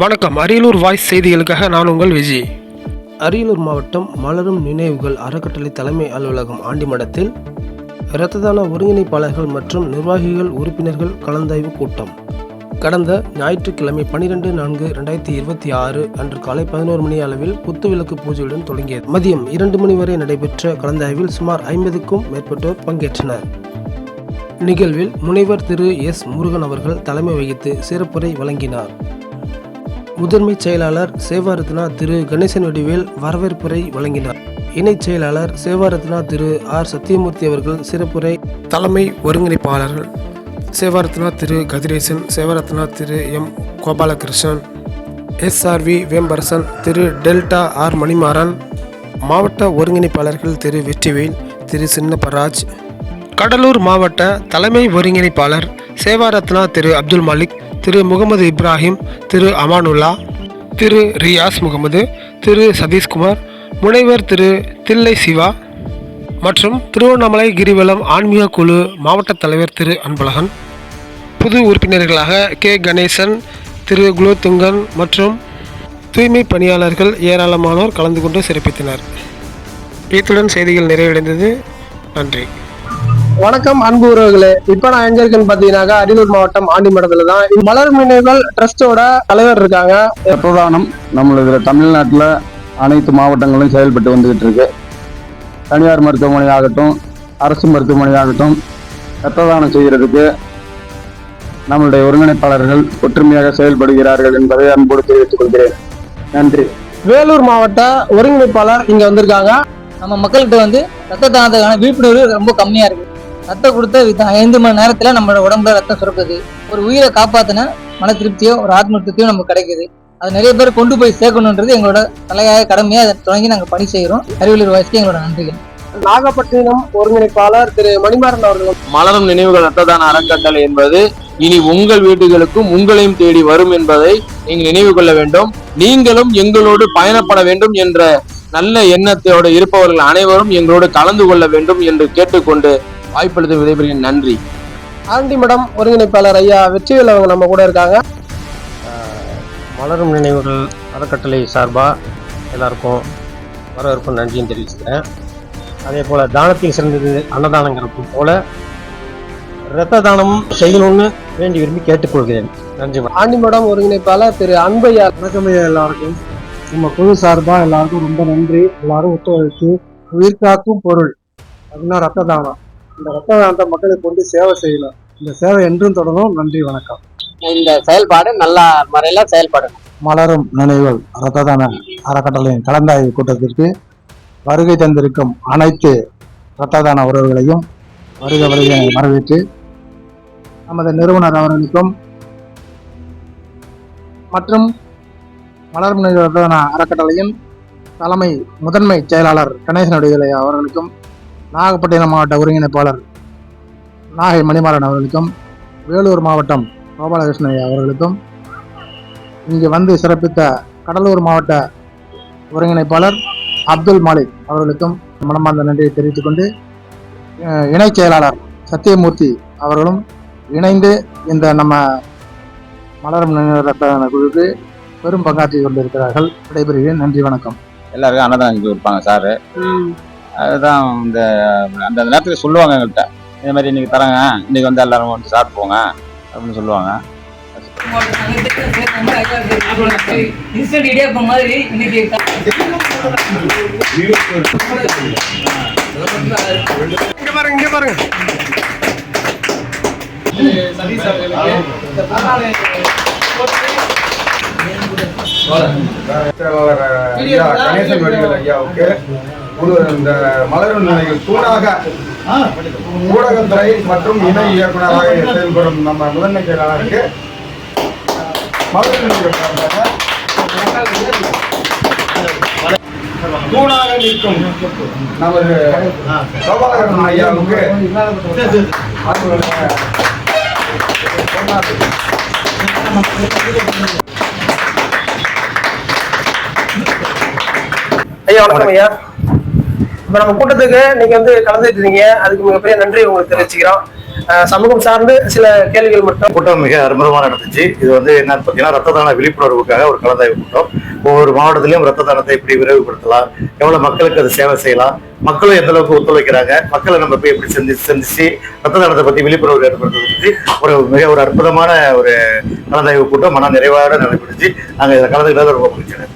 வணக்கம். அரியலூர் வாய்ஸ் செய்திகளுக்காக நான் உங்கள் விஜய். அரியலூர் மாவட்டம் மலரும் நினைவுகள் அறக்கட்டளை தலைமை அலுவலகம் ஆண்டிமடத்தில் இரத்த தான ஒருங்கிணைப்பாளர்கள் மற்றும் நிர்வாகிகள் உறுப்பினர்கள் கலந்தாய்வு கூட்டம் கடந்த ஞாயிற்றுக்கிழமை 12/4/2026 அன்று காலை 11 மணி அளவில் குத்துவிளக்கு பூஜையுடன் தொடங்கியது. மதியம் 2 மணி வரை நடைபெற்ற கலந்தாய்வில் சுமார் 50க்கும் மேற்பட்டோர் பங்கேற்றனர். நிகழ்வில் முனைவர் திரு எஸ் முருகன் அவர்கள் தலைமை வகித்து சிறப்புரை வழங்கினார். முதன்மை செயலாளர் சேவாரத்னா திரு கணேசன் வடிவேல் வரவேற்புரை வழங்கினார். இணைச் செயலாளர் சேவாரத்னா திரு ஆர் சத்தியமூர்த்தி அவர்கள் சிறப்புரை. தலைமை ஒருங்கிணைப்பாளர்கள் சேவாரத்னா திரு கதிரேசன், சேவாரத்னா திரு எம் கோபாலகிருஷ்ணன், SRV வேம்பரசன், திரு டெல்டா ஆர் மணிமாறன், மாவட்ட ஒருங்கிணைப்பாளர்கள் திரு வெற்றிவேல், திரு சின்னப்பராஜ், கடலூர் மாவட்ட தலைமை ஒருங்கிணைப்பாளர் சேவாரத்னா திரு அப்துல் மாலிக், திரு முகமது இப்ராஹிம், திரு அமானுல்லா, திரு ரியாஸ் முகமது, திரு சதீஷ்குமார், முனைவர் திரு தில்லை சிவா மற்றும் திருவண்ணாமலை கிரிவலம் ஆன்மீக குழு மாவட்ட தலைவர் திரு அன்பழகன், புது உறுப்பினர்களாக கே கணேசன், திரு குலோத்துங்கன் மற்றும் தூய்மை பணியாளர்கள் ஏராளமானோர் கலந்து கொண்டு சிறப்பித்தனர். இத்துடன் செய்திகள் நிறைவடைந்தது. நன்றி. வணக்கம் அன்பு உறவுகளே. இப்ப நான் எங்க இருக்கேன்னு பாத்தீங்கன்னாக்கா அரியலூர் மாவட்டம் ஆண்டிமடத்துல தான் மலர் நினைவுகள் ட்ரஸ்டோட தலைவர் இருக்காங்க. ரத்த தானம் நம்மளுக்கு தமிழ்நாட்டில் அனைத்து மாவட்டங்களும் செயல்பட்டு வந்துகிட்டு இருக்கு. தனியார் மருத்துவமனை ஆகட்டும், அரசு மருத்துவமனை ஆகட்டும், ரத்த தானம் செய்கிறதுக்கு நம்மளுடைய ஒருங்கிணைப்பாளர்கள் ஒற்றுமையாக செயல்படுகிறார்கள் என்பதை அன்போடு தெரிவித்துக் கொள்கிறேன். நன்றி. வேலூர் மாவட்ட ஒருங்கிணைப்பாளர் இங்க வந்திருக்காங்க. நம்ம மக்கள்கிட்ட ரத்த தானத்துக்கான விழிப்புணர்வு ரொம்ப கம்மியா இருக்கு. ரத்தம் கொடுத்த 5 மணி நேரத்துல நம்மளோட உடம்புல ரத்தம் சுரக்குது. ஒரு உயிரை காப்பாத்தின மன திருப்தியோ ஒரு ஆத்ம திருப்தியோ நமக்கு கிடைக்குது. அது நிறைய பேர் கொண்டு போய் சேர்க்கணுன்றது எங்களோட தலையாய கடமையா அதை தொடங்கி நாங்க பணி செய்யறோம். அரியலூர் வாய்ஸ்க்கு எங்களோட நன்றிகள். நாகப்பட்டினம் ஒருங்கிணைப்பாளர் திரு மணிமாறன் அவர்கள், மலரும் நினைவுகள் ரத்த தான அறக்கட்டளை என்பது இனி உங்கள் வீடுகளுக்கும் உங்களையும் தேடி வரும் என்பதை நீங்கள் நினைவு கொள்ள வேண்டும். நீங்களும் எங்களோடு பயணப்பட வேண்டும் என்ற நல்ல எண்ணத்தோடு இருப்பவர்கள் அனைவரும் எங்களோடு கலந்து கொள்ள வேண்டும் என்று கேட்டுக்கொண்டு வாய்ப்பளித்து விடைபெறுகிறேன். நன்றி. ஆண்டிமடம் ஒருங்கிணைப்பாளர் ஐயா வெற்றிவேல் அவங்க நம்ம கூட இருக்காங்க. மலரும் நினைவுகள் அறக்கட்டளை சார்பாக எல்லாருக்கும் வரவேற்பு நன்றியும் தெரிவிச்சுக்கிறேன். அதே போல் தானத்தில் சிறந்தது அன்னதானங்கிறது போல இரத்த தானமும் செய்யணும்னு வேண்டி விரும்பி கேட்டுக்கொள்கிறேன். நன்றி. ஆண்டிமடம் ஒருங்கிணைப்பாளர் திரு அன்பையா. வணக்கம் எல்லாருக்கும். நம்ம குழு சார்பாக எல்லாருக்கும் ரொம்ப நன்றி. எல்லாரும் ஒத்துழைச்சு உயிர் காக்கும் பொருள் அப்படின்னா ரத்த தானம். இந்த ரத்த தானத்தை மக்களுக்கு கொண்டு சேவை செய்யலாம். இந்த சேவை என்றும் தொடரும். நன்றி, வணக்கம். இந்த செயல்பாடு நல்ல முறையில செயல்படும். மலரும் நினைவுகள் ரத்த தான அறக்கட்டளையின் கலந்தாய்வு கூட்டத்திற்கு வருகை தந்திருக்கும் அனைத்து இரத்த தான உறவுகளையும் வருகை வரவேற்று நமது நிறுவனர் அவர்களுக்கும் மற்றும் மலரும் நினைவுகள் இரத்த தான அறக்கட்டளையின் முதன்மை செயலாளர் கணேசன் வடிவேல் அவர்களுக்கும், நாகப்பட்டினம் மாவட்ட ஒருங்கிணைப்பாளர் நாகை மணிமாறன் அவர்களுக்கும், வேலூர் மாவட்டம் கோபாலகிருஷ்ணன் அவர்களுக்கும், இங்கு வந்து சிறப்பித்த கடலூர் மாவட்ட ஒருங்கிணைப்பாளர் அப்துல் மாலிக் அவர்களுக்கும் மனமார்ந்த நன்றியை தெரிவித்துக் கொண்டு, இணைச் செயலாளர் சத்தியமூர்த்தி அவர்களும் இணைந்து இந்த நம்ம மலரும் ரத்த குழுக்கு பெரும் பங்காற்றி கொண்டிருக்கிறார்கள். விடைபெறுகிறேன். நன்றி, வணக்கம். எல்லாருக்கும் அன்னதானம் கொடுப்பாங்க சாரு. அதுதான் அந்த நேரத்துக்கு சொல்லுவாங்க எங்கள்கிட்ட, இந்த மாதிரி இன்னைக்கு தராங்க, இன்னைக்கு வந்து எல்லாரும் வந்து சாப்பிட்டு போங்க அப்படின்னு சொல்லுவாங்க. இங்க பாருங்க. கணேசன் வடிவேல் ஐயாவுக்கு இந்த மலரும் நிலையில் தூணாக ஊடகத்துறை மற்றும் இணை இயக்குநராக செயல்படும் நம்ம முதன்மை செயலாளருக்கு தூணாக நிற்கும் நமது கோபாலகிருஷ்ணன் ஐயாவுக்கு ஐயா வணக்கம் ஐயா. இப்ப நம்ம கூட்டத்துக்கு நீங்க கலந்துட்டு இருக்கீங்க, அதுக்கு மிகப்பெரிய நன்றி உங்களுக்கு தெரிவிச்சுக்கிறோம். சமூகம் சார்ந்து சில கேள்விகள் மட்டும். கூட்டம் மிக அற்புதமாக நடந்துச்சு. இது வந்து என்னன்னு பார்த்தீங்கன்னா ரத்த தான விழிப்புணர்வுக்காக ஒரு கலந்தாய்வு கூட்டம். ஒவ்வொரு மாவட்டத்திலையும் ரத்த தானத்தை எப்படி விரைவுபடுத்தலாம், எவ்வளவு மக்களுக்கு அது சேவை செய்யலாம், மக்களும் எந்த அளவுக்கு ஒத்துழைக்கிறாங்க, மக்களை நம்ம போய் எப்படி சந்திச்சு ரத்த தானத்தை பத்தி விழிப்புணர்வு ஏற்படுத்துறது ஒரு அற்புதமான ஒரு கலந்தாய்வு கூட்டம் மன நிறைவாக நடைபெற்றுச்சு. நாங்கள் இதில் கலந்துக்கிட்டது ரொம்ப பிடிச்சது.